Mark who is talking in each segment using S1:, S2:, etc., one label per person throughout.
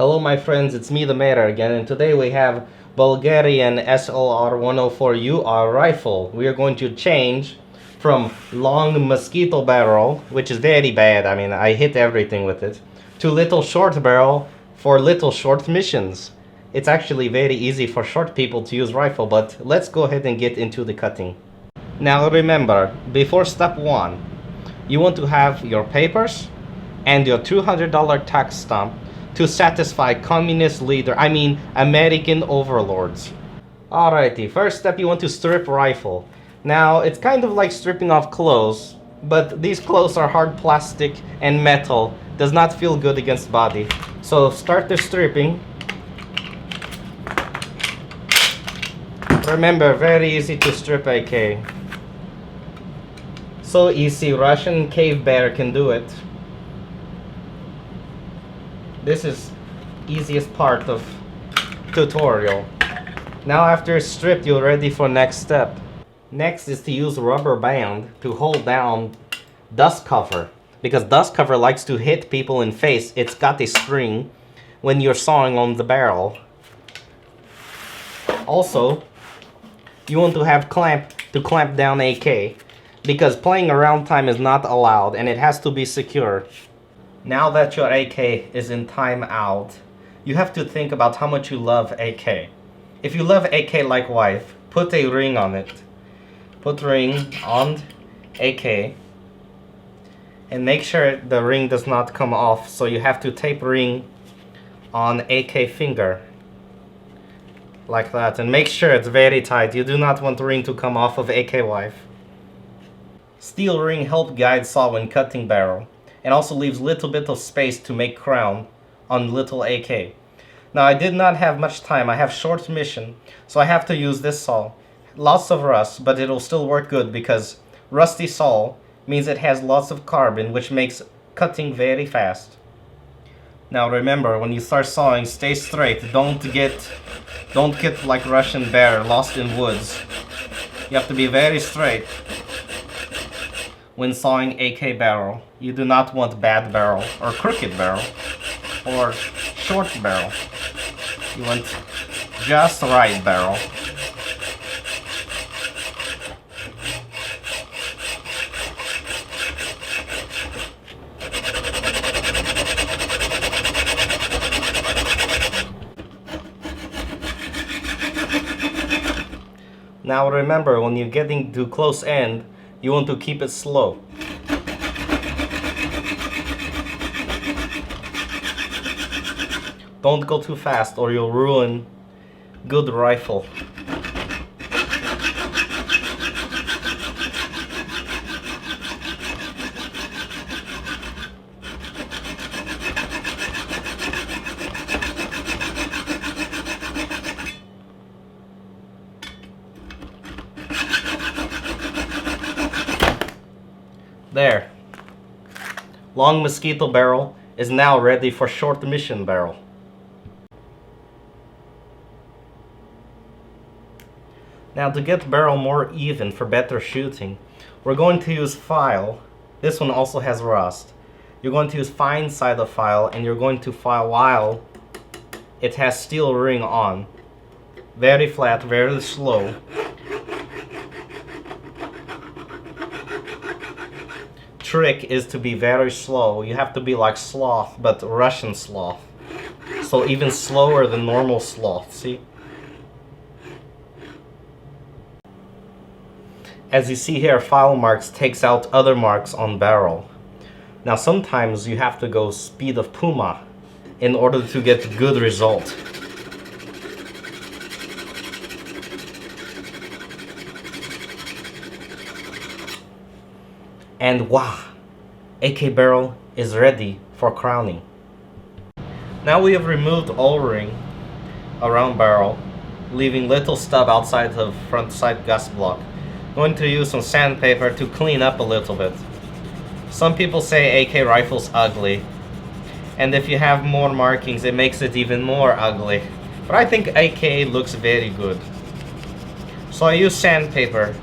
S1: Hello my friends, it's me the Mayor again, and today we have Bulgarian SLR 104UR rifle. We are going to change from long mosquito barrel, which is very bad, I mean I hit everything with it, to little short barrel for little short missions. It's actually very easy for short people to use rifle, but let's go ahead and get into the cutting. Now remember, before step 1, you want to have your papers and your $200 tax stamp to satisfy communist leader, American overlords. Alrighty, first step, you want to strip rifle. Now, it's kind of like stripping off clothes, but these clothes are hard plastic and metal. Does not feel good against body. So start the stripping. Remember, very easy to strip AK. So easy, Russian cave bear can do it. This is easiest part of tutorial. Now after it's stripped, you're ready for next step. Next is to use rubber band to hold down dust cover, because dust cover likes to hit people in face. It's got a spring when you're sawing on the barrel. Also, you want to have clamp to clamp down AK, because playing around time is not allowed and it has to be secure. Now that your AK is in timeout, you have to think about how much you love AK. If you love AK like wife, put a ring on it. Put ring on AK and make sure the ring does not come off, so you have to tape ring on AK finger like that, and make sure it's very tight. You do not want the ring to come off of AK wife. Steel ring help guide saw when cutting barrel, and also leaves little bit of space to make crown on little AK. Now I did not have much time, I have short mission, so I have to use this saw. Lots of rust, but it'll still work good because rusty saw means it has lots of carbon, which makes cutting very fast. Now remember, when you start sawing, stay straight. Don't get like Russian bear lost in woods. You have to be very straight when sawing AK barrel. You do not want bad barrel or crooked barrel or short barrel. You want just right barrel. Now remember, when you're getting to close end, you want to keep it slow. Don't go too fast or you'll ruin good rifle. There. Long mosquito barrel is now ready for short mission barrel. Now to get barrel more even for better shooting, we're going to use file. This one also has rust. You're going to use fine side of file, and you're going to file while it has steel ring on. Very flat, very slow. Trick is to be very slow. You have to be like sloth, but Russian sloth. So even slower than normal sloth, see? As you see here, file marks takes out other marks on barrel. Now sometimes you have to go speed of Puma in order to get good result. And wow, AK barrel is ready for crowning. Now we have removed O-ring around barrel, leaving little stub outside the front side gas block. Going to use some sandpaper to clean up a little bit. Some people say AK rifle's ugly, and if you have more markings it makes it even more ugly. But I think AK looks very good. So I use sandpaper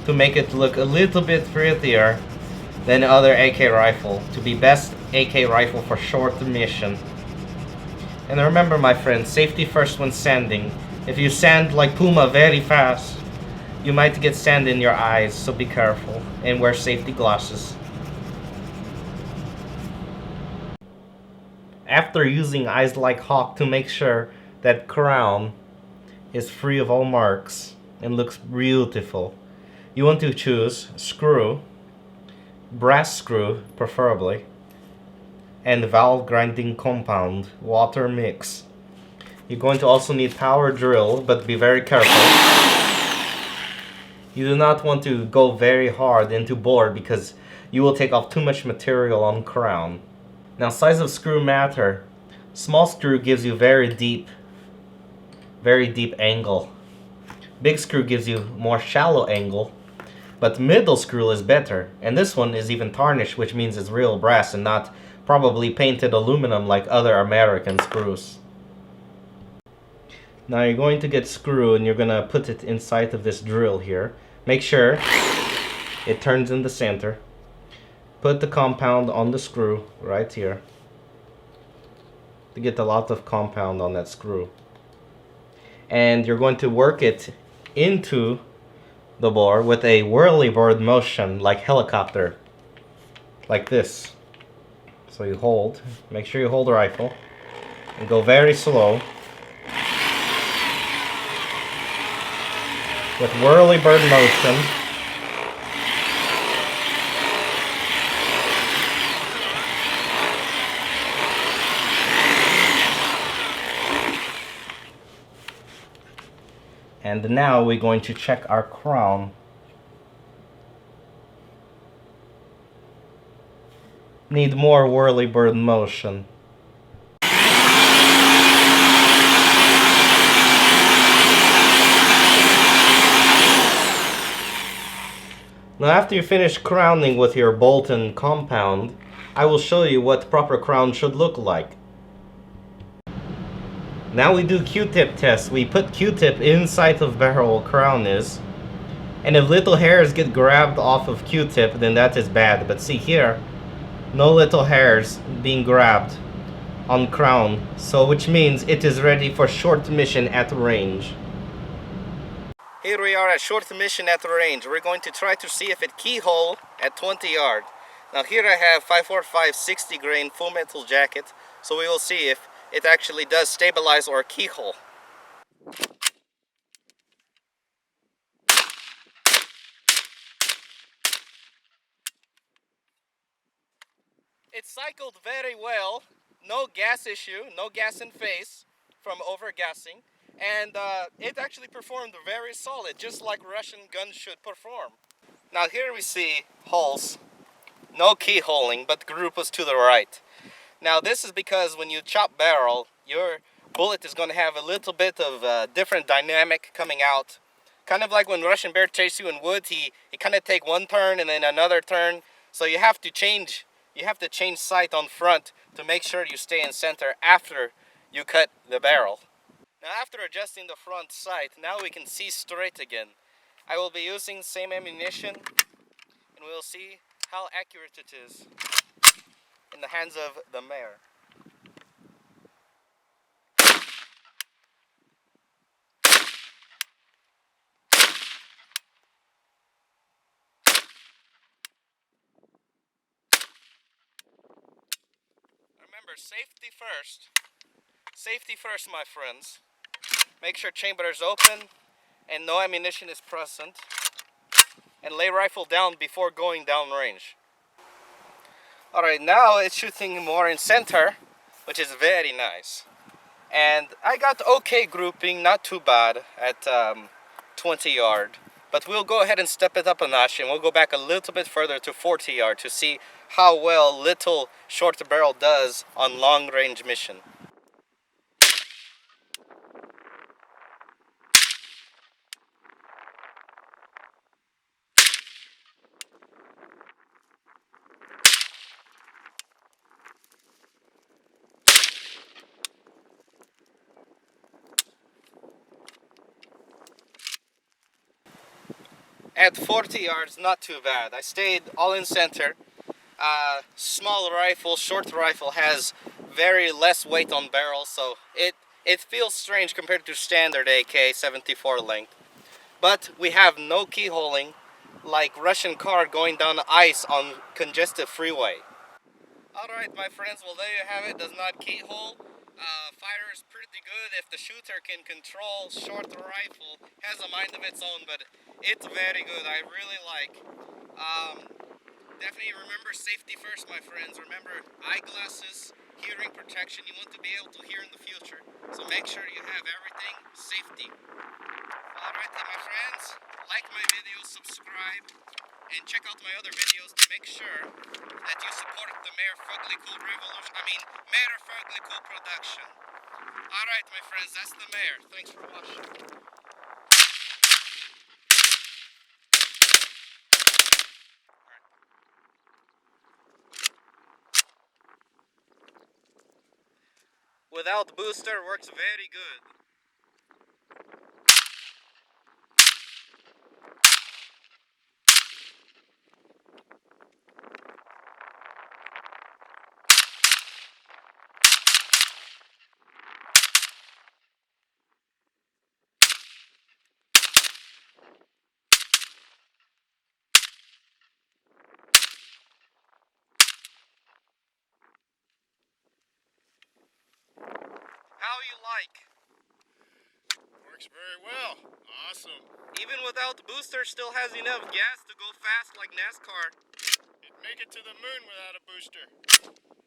S1: to make it look a little bit prettier than other AK rifle, to be best AK rifle for short mission. And remember, my friends, safety first when sanding. If you sand like Puma very fast, you might get sand in your eyes, so be careful and wear safety glasses. After using Eyes Like Hawk to make sure that crown is free of all marks and looks beautiful, you want to choose screw, brass screw preferably, and valve grinding compound, water mix. You're going to also need power drill, but be very careful. You do not want to go very hard into bore because you will take off too much material on crown. Now, size of screw matter. Small screw gives you very deep angle. Big screw gives you more shallow angle, but middle screw is better. And this one is even tarnished, which means it's real brass and not probably painted aluminum like other American screws. Now you're going to get screw and you're gonna put it inside of this drill here. Make sure it turns in the center. Put the compound on the screw right here to get a lot of compound on that screw. And you're going to work it into the bore with a whirlybird motion like helicopter. Like this. So you hold, make sure you hold the rifle and go very slow. With whirlybird motion. And now we're going to check our crown. Need more whirlybird motion. Now after you finish crowning with your Bolton compound, I will show you what proper crown should look like. Now we do Q-tip test. We put Q-tip inside of barrel crown is. And if little hairs get grabbed off of Q-tip, then that is bad. But see here, no little hairs being grabbed on crown. So which means it is ready for short mission at range. Here we are at short mission at range. We're going to try to see if it keyhole at 20 yard. Now here I have 545 60 grain full metal jacket. So we will see if it actually does stabilize or keyhole. It cycled very well. No gas issue, no gas in face from overgassing. And it actually performed very solid, just like Russian guns should perform. Now here we see holes. No keyholing, but group was to the right. Now this is because when you chop barrel, your bullet is going to have a little bit of different dynamic coming out. Kind of like when Russian bear chase you in woods, he kind of take one turn and then another turn. So you have to change sight on front to make sure you stay in center after you cut the barrel. Now after adjusting the front sight, now we can see straight again. I will be using the same ammunition and we'll see how accurate it is in the hands of the mare. Remember, safety first. Safety first, my friends. Make sure chamber is open and no ammunition is present. And lay rifle down before going down range. Alright, now it's shooting more in center, which is very nice. And I got okay grouping, not too bad at 20 yard. But we'll go ahead and step it up a notch and we'll go back a little bit further to 40 yard to see how well little short barrel does on long range mission. At 40 yards, not too bad. I stayed all in center. Small rifle, short rifle has very less weight on barrel, so it feels strange compared to standard AK 74 length. But we have no keyholing like Russian car going down the ice on congested freeway. Alright my friends, well there you have it, does not keyhole. Fire is pretty good if the shooter can control short rifle, has a mind of its own, but it's very good, I really like. Definitely remember safety first my friends, remember eyeglasses, hearing protection, you want to be able to hear in the future, so make sure you have everything, safety. Alright then my friends, like my video, subscribe, and check out my other videos to make sure that you support the Mayor Fuglycool revolution, Mayor Fuglycool production. Alright my friends, that's the Mayor, thanks for watching. Without booster works very good. How you like?
S2: Works very well. Awesome.
S1: Even without booster, still has enough gas to go fast like NASCAR.
S2: It'd make it to the moon without a booster.